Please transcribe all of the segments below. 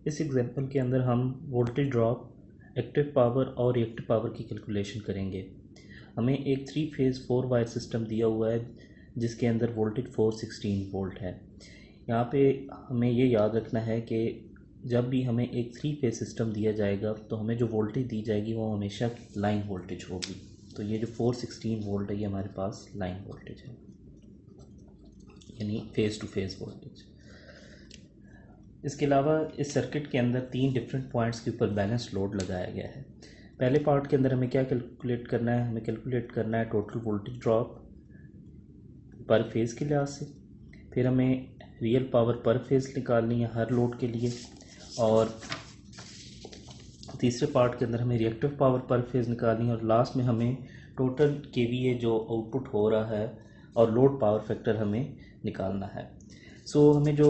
इस एग्जांपल के अंदर हम वोल्टेज ड्रॉप, एक्टिव पावर और रिएक्टिव पावर की कैलकुलेशन करेंगे। हमें एक 3 फेज़ 4 वायर सिस्टम दिया हुआ है जिसके अंदर वोल्टेज 416 वोल्ट है। यहाँ पे हमें ये याद रखना है कि जब भी हमें एक 3 फेज़ सिस्टम दिया जाएगा तो हमें जो वोल्टेज दी जाएगी वो हमेशा लाइन वोल्टेज होगी। तो ये जो 416 वोल्ट है ये हमारे पास लाइन वोल्टेज है, यानी फेज़ टू फेज़ वोल्टेज। इसके अलावा इस सर्किट के अंदर 3 डिफरेंट पॉइंट्स के ऊपर बैलेंस लोड लगाया गया है। पहले पार्ट के अंदर हमें क्या कैलकुलेट करना है, हमें कैलकुलेट करना है टोटल वोल्टेज ड्रॉप पर फेज़ के लिहाज से। फिर हमें रियल पावर पर फेज़ निकालनी है हर लोड के लिए, और तीसरे पार्ट के अंदर हमें रिएक्टिव पावर पर फेज़ निकालनी है, और लास्ट में हमें टोटल केवीए जो आउटपुट हो रहा है और लोड पावर फैक्टर हमें निकालना है। सो हमें जो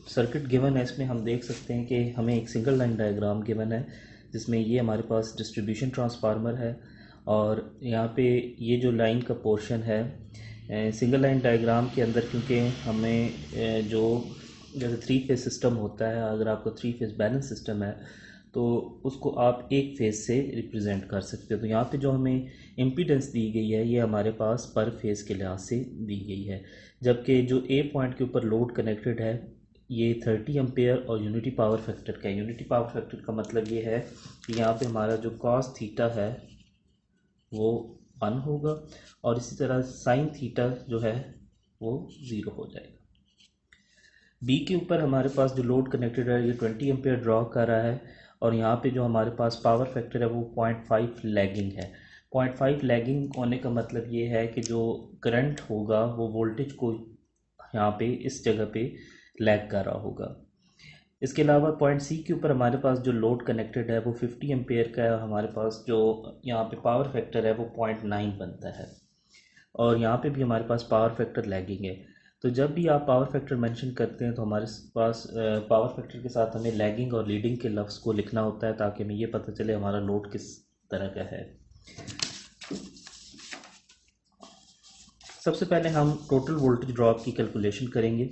सर्किट गिवन है इसमें हम देख सकते हैं कि हमें एक सिंगल लाइन डायग्राम गिवन है जिसमें ये हमारे पास डिस्ट्रीब्यूशन ट्रांसफार्मर है, और यहाँ पे ये जो लाइन का पोर्शन है सिंगल लाइन डायग्राम के अंदर, क्योंकि हमें जो जैसे 3 फेज़ सिस्टम होता है, अगर आपका 3 फेज़ बैलेंस सिस्टम है तो उसको आप एक फेज़ से रिप्रेजेंट कर सकते हो। तो यहाँ पे जो हमें इम्पीडेंस दी गई है ये हमारे पास पर फेज़ के लिहाज से दी गई है, जबकि जो ए पॉइंट के ऊपर लोड कनेक्टेड है ये 30 एम्पेयर और यूनिटी पावर फैक्टर का है। यूनिटी पावर फैक्टर का मतलब ये है कि यहाँ पे हमारा जो कॉस थीटा है वो 1 होगा, और इसी तरह साइन थीटा जो है वो 0 हो जाएगा। बी के ऊपर हमारे पास जो लोड कनेक्टेड है ये 20 एम्पेयर ड्रॉ कर रहा है, और यहाँ पे जो हमारे पास पावर फैक्टर है वो 0.5 लैगिंग है। 0.5 लैगिंग होने का मतलब ये है कि जो करंट होगा वो वोल्टेज को यहाँ पे इस जगह पे लैग कर रहा होगा। इसके अलावा पॉइंट सी के ऊपर हमारे पास जो लोड कनेक्टेड है वो 50 एम्पेयर का है, हमारे पास जो यहाँ पे पावर फैक्टर है वो 0.9 बनता है, और यहाँ पे भी हमारे पास पावर फैक्टर लैगिंग है। तो जब भी आप पावर फैक्टर मेंशन करते हैं तो हमारे पास पावर फैक्टर के साथ हमें लैगिंग और लीडिंग के लफ्ज़ को लिखना होता है ताकि हमें ये पता चले हमारा लोड किस तरह का है। सबसे पहले हम टोटल वोल्टेज ड्रॉप की कैलकुलेशन करेंगे।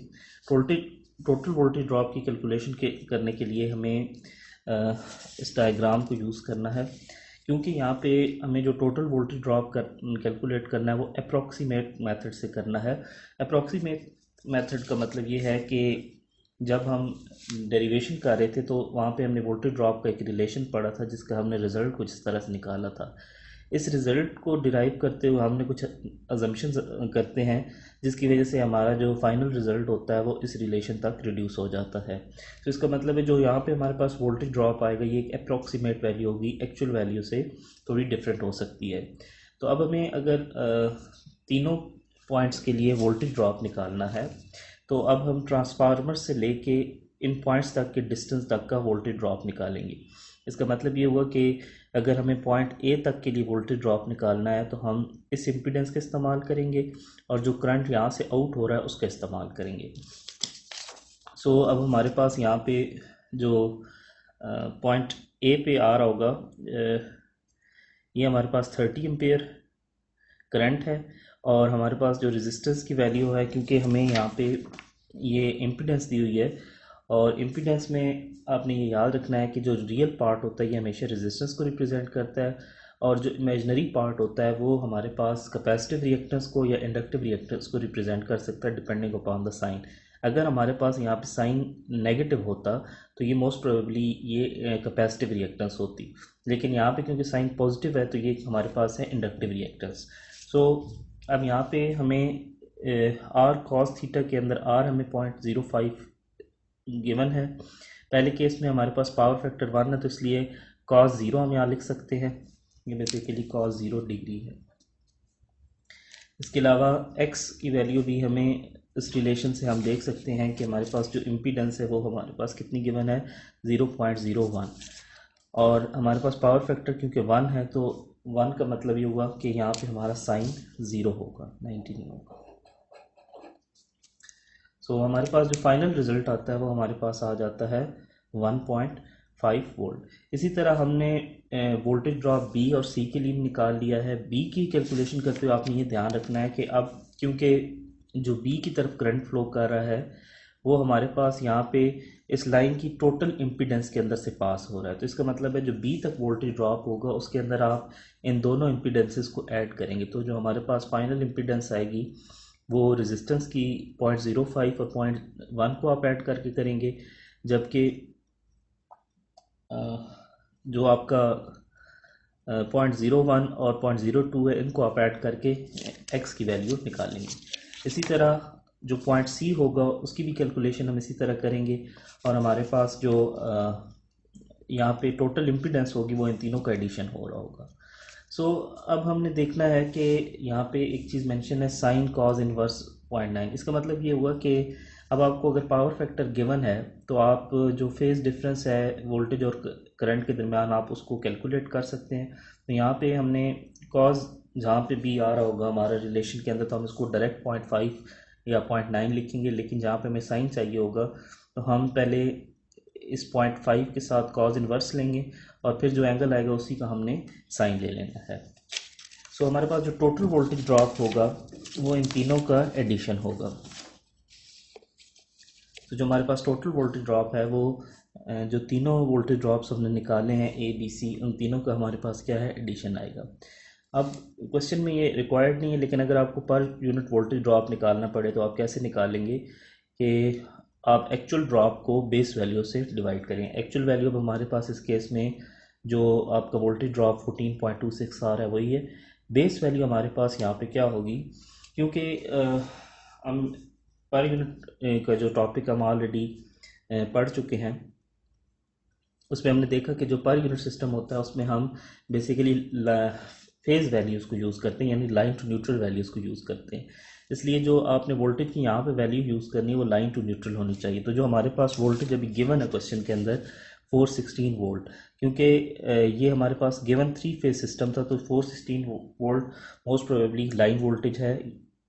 टोटल वोल्टेज ड्रॉप की कैलकुलेशन करने के लिए हमें इस डायग्राम को यूज़ करना है, क्योंकि यहाँ पे हमें जो टोटल वोल्टेज ड्रॉप कैलकुलेट करना है वो अप्रॉक्सीमेट मेथड से करना है। अप्रॉक्सीमेट मेथड का मतलब ये है कि जब हम डेरिवेशन कर रहे थे तो वहाँ पे हमने वोल्टेज ड्रॉप का एक रिलेशन पढ़ा था जिसका हमने रिज़ल्ट कुछ इस तरह से निकाला था। इस रिज़ल्ट को डिराइव करते हुए हमने कुछ अजम्पशंस करते हैं जिसकी वजह से हमारा जो फाइनल रिज़ल्ट होता है वो इस रिलेशन तक रिड्यूस हो जाता है। तो इसका मतलब है जो यहाँ पे हमारे पास वोल्टेज ड्रॉप आएगा ये एक अप्रॉक्सीमेट वैल्यू होगी, एक्चुअल वैल्यू से थोड़ी डिफरेंट हो सकती है। तो अब हमें अगर तीनों पॉइंट्स के लिए वोल्टेज ड्रॉप निकालना है तो अब हम ट्रांसफार्मर से लेके इन पॉइंट्स तक के डिस्टेंस तक का वोल्टेज ड्रॉप निकालेंगे। इसका मतलब ये हुआ कि अगर हमें पॉइंट ए तक के लिए वोल्टेज ड्रॉप निकालना है तो हम इस इम्पीडेंस का इस्तेमाल करेंगे, और जो करंट यहाँ से आउट हो रहा है उसका इस्तेमाल करेंगे। सो अब हमारे पास यहाँ पे जो पॉइंट ए पे आ रहा होगा ये हमारे पास 30 एम्पेयर करंट है, और हमारे पास जो रेजिस्टेंस की वैल्यू है, क्योंकि हमें यहाँ पे ये इम्पीडेंस दी हुई है, और इम्पीडेंस में आपने ये याद रखना है कि जो रियल पार्ट होता है ये हमेशा रेजिस्टेंस को रिप्रेजेंट करता है, और जो इमेजनरी पार्ट होता है वो हमारे पास कैपेसिटिव रिएक्टेंस को या इंडक्टिव रिएक्टेंस को रिप्रेजेंट कर सकता है डिपेंडिंग अपॉन द साइन। अगर हमारे पास यहाँ पे साइन नेगेटिव होता तो ये मोस्ट प्रोबेबली ये कैपेसिटिव रिएक्टेंस होती, लेकिन यहाँ पे क्योंकि साइन पॉजिटिव है तो ये हमारे पास है इंडक्टिव रिएक्टेंस। सो अब यहाँ पे हमें आर कॉस थीटा के अंदर आर हमें 0.05 गिवन है। पहले केस में हमारे पास पावर फैक्टर 1 है तो इसलिए कॉस 0 हम यहाँ लिख सकते हैं, ये बेसिकली कॉस 0 डिग्री है। इसके अलावा एक्स की वैल्यू भी हमें इस रिलेशन से हम देख सकते हैं कि हमारे पास जो इम्पीडेंस है वो हमारे पास कितनी गिवन है 0.01, और हमारे पास पावर फैक्टर क्योंकि 1 है तो 1 का मतलब ये हुआ कि यहाँ पे हमारा साइन 0 होगा, 90 नहीं होगा। सो हमारे पास जो फाइनल रिजल्ट आता है वो हमारे पास आ जाता है 1.5 वोल्ट। इसी तरह हमने वोल्टेज ड्रॉप बी और सी के लिए निकाल लिया है। बी की कैलकुलेशन करते हुए आपने ये ध्यान रखना है कि अब क्योंकि जो बी की तरफ करंट फ्लो कर रहा है वो हमारे पास यहाँ पे इस लाइन की टोटल इम्पीडेंस के अंदर से पास हो रहा है। तो इसका मतलब है जो बी तक वोल्टेज ड्रॉप होगा उसके अंदर आप इन दोनों इम्पीडेंसेस को ऐड करेंगे, तो जो हमारे पास फाइनल इम्पीडेंस आएगी वो रेजिस्टेंस की 0.05 और 0.1 को आप ऐड करके करेंगे, जबकि जो आपका 0.01 और 0.02 है इनको आप ऐड करके एक्स की वैल्यू निकालेंगे। इसी तरह जो पॉइंट सी होगा उसकी भी कैलकुलेशन हम इसी तरह करेंगे, और हमारे पास जो यहाँ पे टोटल इम्पीडेंस होगी वो इन तीनों का एडिशन हो रहा होगा। सो अब हमने देखना है कि यहाँ पे एक चीज़ मेंशन है साइन कॉज इनवर्स 0.9। इसका मतलब ये हुआ कि अब आपको अगर पावर फैक्टर गिवन है तो आप जो फेज डिफरेंस है वोल्टेज और करंट के दरमियान आप उसको कैलकुलेट कर सकते हैं। तो यहाँ पे हमने कॉज जहाँ पे भी आ रहा होगा हमारा रिलेशन के अंदर तो हम इसको डायरेक्ट 0.5 या 0.9 लिखेंगे, लेकिन जहाँ पे हमें साइन चाहिए होगा तो हम पहले इस 0.5 के साथ कॉज इनवर्स लेंगे और फिर जो एंगल आएगा उसी का हमने साइन ले लेना है। सो हमारे पास जो टोटल वोल्टेज ड्रॉप होगा वो इन तीनों का एडिशन होगा। तो जो हमारे पास टोटल वोल्टेज ड्रॉप है वो जो तीनों वोल्टेज ड्रॉप्स हमने निकाले हैं ए बी सी, उन तीनों का हमारे पास क्या है एडिशन आएगा। अब क्वेश्चन में ये रिक्वायर्ड नहीं है, लेकिन अगर आपको पर यूनिट वोल्टेज ड्रॉप निकालना पड़े तो आप कैसे निकालेंगे कि आप एक्चुअल ड्रॉप को बेस वैल्यू से डिवाइड करें। एक्चुअल वैल्यू अब हमारे पास इस केस में जो आपका वोल्टेज ड्रॉप 14.26 आ रहा है वही है। बेस वैल्यू हमारे पास यहाँ पे क्या होगी, क्योंकि हम पर यूनिट का जो टॉपिक हम ऑलरेडी पढ़ चुके हैं उसमें हमने देखा कि जो पर यूनिट सिस्टम होता है उसमें हम बेसिकली फेज़ वैल्यूज़ को यूज़ करते हैं, यानी लाइन टू न्यूट्रल वैल्यूज़ को यूज़ करते हैं। इसलिए जो आपने वोल्टेज की यहाँ पे वैल्यू यूज़ करनी है वो लाइन टू न्यूट्रल होनी चाहिए। तो जो हमारे पास वोल्टेज अभी गिवन है क्वेश्चन के अंदर 416 वोल्ट, क्योंकि ये हमारे पास गिवन 3 फेज सिस्टम था तो 416 volt most probably line voltage है।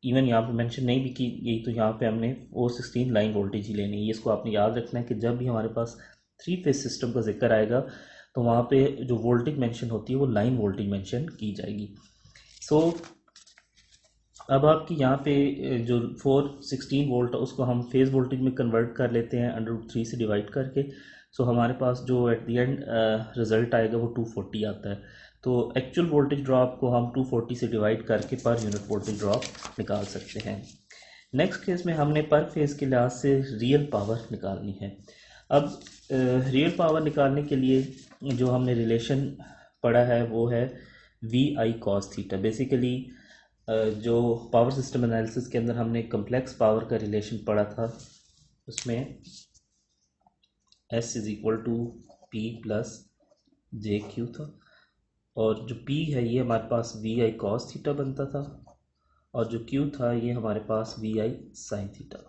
इवन यहाँ पे मेंशन नहीं भी की गई तो यहाँ पे हमने 416 लाइन वोल्टेज ही लेनी है। इसको आपने याद रखना है कि जब भी हमारे पास 3 फेज सिस्टम का जिक्र आएगा तो वहाँ पे जो वोल्टेज मेंशन होती है वो लाइन वोल्टेज मेंशन की जाएगी। सो अब आपकी यहाँ पे जो 416 वोल्ट है उसको हम फेज़ वोल्टेज में कन्वर्ट कर लेते हैं √3 से डिवाइड करके। सो हमारे पास जो एट द एंड रिज़ल्ट आएगा वो 240 आता है। तो एक्चुअल वोल्टेज ड्रॉप को हम 240 से डिवाइड करके पर यूनिट वोल्टेज ड्रॉप निकाल सकते हैं। नेक्स्ट केस में हमने पर फेज़ के लिहाज से रियल पावर निकालनी है। अब रियल पावर निकालने के लिए जो हमने रिलेशन पढ़ा है वो है V I cos theta. Basically जो पावर सिस्टम एनालिसिस के अंदर हमने कम्प्लेक्स पावर का रिलेशन पढ़ा था उसमें S is equal to P plus J Q था, और जो P है ये हमारे पास वी आई कॉस थीटा बनता था और जो Q था ये हमारे पास वी आई साइन थीटा।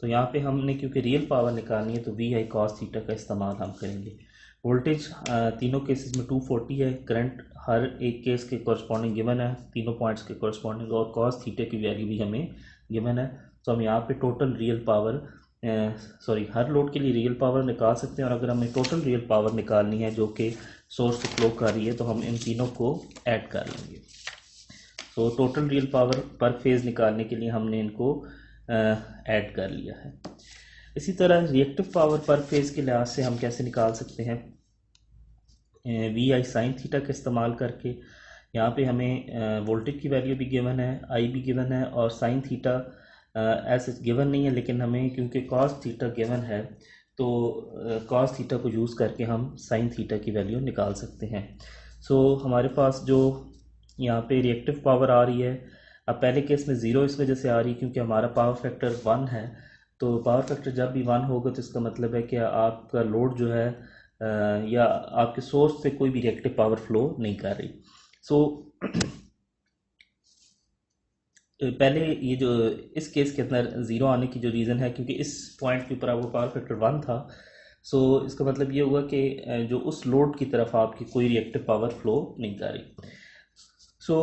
तो यहाँ पे हमने क्योंकि रियल पावर निकालनी है तो वी आई कॉस थीटा का इस्तेमाल हम करेंगे। वोल्टेज तीनों केसेस में 240 है, करंट हर एक केस के कॉरस्पॉन्डिंग गिवन है तीनों पॉइंट्स के कॉरस्पॉन्डिंग, और कॉस थीटा की वैल्यू भी हमें गिवन है। तो हम यहाँ पे टोटल रियल पावर हर लोड के लिए रियल पावर निकाल सकते हैं, और अगर हमें टोटल रियल पावर निकालनी है जो कि सोर्स से फ्लो कर रही है तो हम इन तीनों को ऐड कर लेंगे। तो टोटल रियल पावर पर फेज़ निकालने के लिए हमने इनको ऐड कर लिया है। इसी तरह रिएक्टिव पावर पर फेज़ के लिहाज से हम कैसे निकाल सकते हैं, वी आई साइन थीटा का इस्तेमाल करके। यहाँ पे हमें वोल्टेज की वैल्यू भी गिवन है, आई भी गिवन है, और साइन थीटा ऐसे गिवन नहीं है, लेकिन हमें क्योंकि कॉस थीटा गिवन है तो कॉस थीटा को यूज़ करके हम साइन थीटा की वैल्यू निकाल सकते हैं। सो हमारे पास जो यहाँ पे रिएक्टिव पावर आ रही है, अब पहले केस में 0 इस वजह से आ रही है क्योंकि हमारा पावर फैक्टर 1 है। तो पावर फैक्टर जब भी 1 होगा तो इसका मतलब है कि आपका लोड जो है या आपके सोर्स से कोई भी रिएक्टिव पावर फ्लो नहीं कर रही। सो पहले ये जो इस केस के अंदर 0 आने की जो रीज़न है क्योंकि इस पॉइंट के ऊपर आपको पावर फैक्टर 1 था। सो इसका मतलब ये हुआ कि जो उस लोड की तरफ आपकी कोई रिएक्टिव पावर फ्लो नहीं कर रही। सो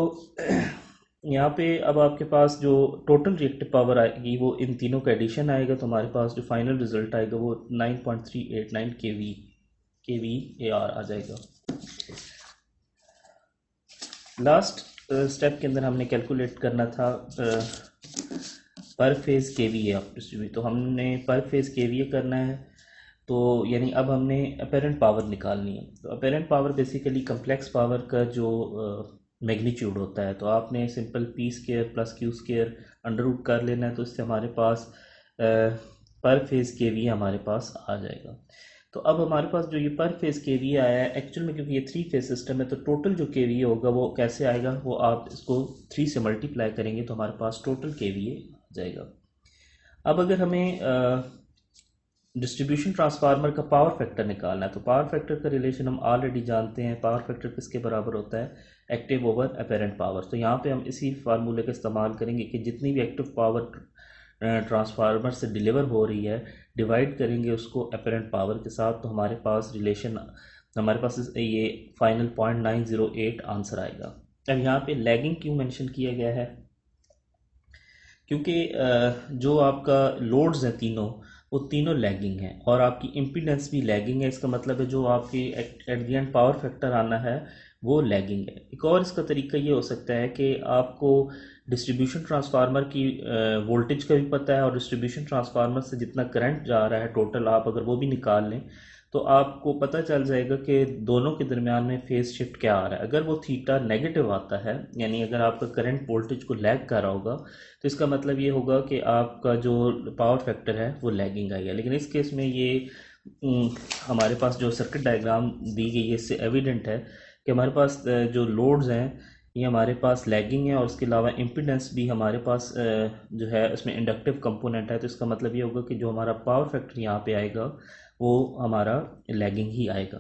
यहाँ पे अब आपके पास जो टोटल रिएक्टिव पावर आएगी वो इन तीनों का एडिशन आएगा, तो हमारे पास जो फाइनल रिजल्ट आएगा वो 9.389 kVAR आ जाएगा। लास्ट स्टेप के अंदर हमने कैलकुलेट करना था पर फेज़ केवीए आप डिस्ट्रीब्यूट, तो हमने पर फेज़ केवीए करना है। तो यानी अब हमने अपेरेंट पावर निकालनी है। तो apparent power basically complex power का जो मैग्नीट्यूड होता है, तो आपने simple P square plus Q square under root कर लेना है, तो इससे हमारे पास पर फेज़ केवीए हमारे पास आ जाएगा। तो अब हमारे पास जो ये पर फेज़ केवीए आया है, एक्चुअल में क्योंकि ये 3 फेज सिस्टम है, तो टोटल जो केवीए होगा वो कैसे आएगा, वो आप इसको 3 से मल्टीप्लाई करेंगे तो हमारे पास टोटल केवीए आ जाएगा। अब अगर हमें डिस्ट्रीब्यूशन ट्रांसफार्मर का पावर फैक्टर निकालना है, तो पावर फैक्टर का रिलेशन हम ऑलरेडी जानते हैं। पावर फैक्टर किसके बराबर होता है, एक्टिव ओवर अपेरेंट पावर। तो यहाँ पे हम इसी फार्मूले का इस्तेमाल करेंगे कि जितनी भी एक्टिव पावर ट्रांसफार्मर से डिलीवर हो रही है, डिवाइड करेंगे उसको अपेरेंट पावर के साथ, तो हमारे पास रिलेशन, हमारे पास ये फाइनल 0.908 आंसर आएगा। अब यहाँ पे लैगिंग क्यों मेंशन किया गया है, क्योंकि जो आपका लोड्स हैं तीनों, वो तीनों लैगिंग हैं और आपकी इम्पीडेंस भी लैगिंग है। इसका मतलब है जो आपकी at the end power factor आना है वो लैगिंग है। एक और इसका तरीका ये हो सकता है कि आपको डिस्ट्रीब्यूशन ट्रांसफार्मर की वोल्टेज का भी पता है, और डिस्ट्रीब्यूशन ट्रांसफार्मर से जितना करंट जा रहा है टोटल, आप अगर वो भी निकाल लें तो आपको पता चल जाएगा कि दोनों के दरमियान में फेज शिफ्ट क्या आ रहा है। अगर वो थीटा नेगेटिव आता है, यानी अगर आपका करंट वोल्टेज को लैग कर रहा होगा, तो इसका मतलब ये होगा कि आपका जो पावर फैक्टर है वो लैगिंग आएगा। लेकिन इस केस में ये हमारे पास जो सर्किट डायग्राम दी गई है, इससे एविडेंट है कि हमारे पास जो लोड्स हैं ये हमारे पास लैगिंग है, और उसके अलावा इम्पीडेंस भी हमारे पास जो है उसमें इंडक्टिव कंपोनेंट है। तो इसका मतलब ये होगा कि जो हमारा पावर फैक्टर यहाँ पे आएगा वो हमारा लैगिंग ही आएगा।